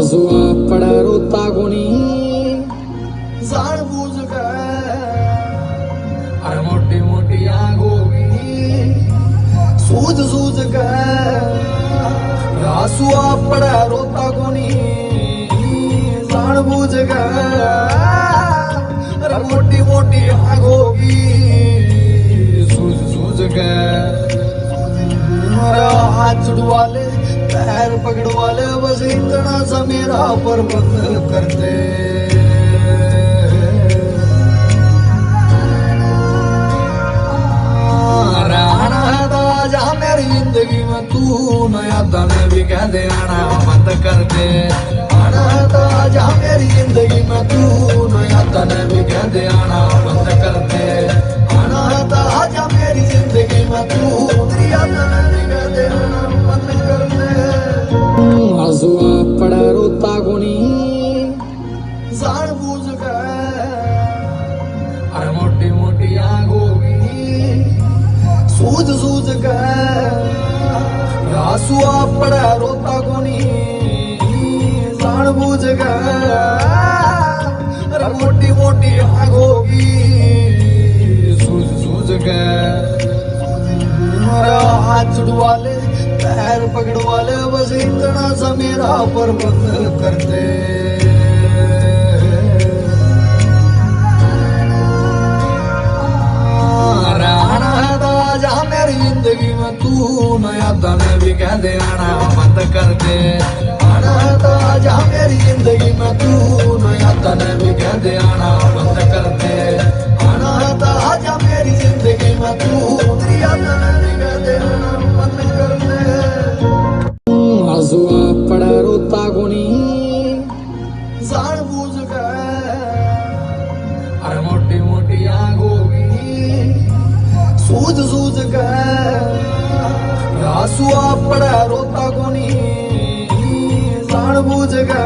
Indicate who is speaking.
Speaker 1: हसुआ पड़ा रोता कोनी जान बूझ के अरे मोटी मोटी आंखों की सूझ सूझ के हसुआ पड़ा रोता कोनी जान बूझ के अरे मोटी मोटी आंखों की सूझ सूझ के हाथ छुड़वा ले पैर पकड़वा ले बस इतना सा मेरा पर बंद कर दे रहना है तो आजा मेरी जिंदगी में तू नया दम भी कह दे आना बंद कर दे आना है तो आजा मेरी जिंदगी में तू नया दम भी कह दे आना बंद कर दे आना है तो आजा मेरी जिंदगी में तू नया दम भी कह दे आना बंद कर दे हसुआ पड़ा रोता कोनी जान बूझ के अरे मोटी मोटी आंखों की सूझ सूझ के हसुआ पड़ा रोता कोनी जान बूझ के अरे मोटी मोटी आंखों की सूझ सूझ के हाथ छुड़वा ले पैर पकड़वा ले बस इतना सा मेरा पर बंद कर दे रहना है तो आजा मेरी जिंदगी में तू नया दम भी कह दे आना बंद कर दे आना है तो आजा मेरी जिंदगी में तू नया दम भी कह दे आना बंद कर दे आना है तो आजा मेरी जिंदगी में तू नया दम भी कह दे आना बंद कर दे हसुआ पड़ा रोता कोनी जान बूझ के अरे मोटी मोटी आंखों की सूझ सूझ के हसुआ पड़ा रोता कोनी जान बूझ के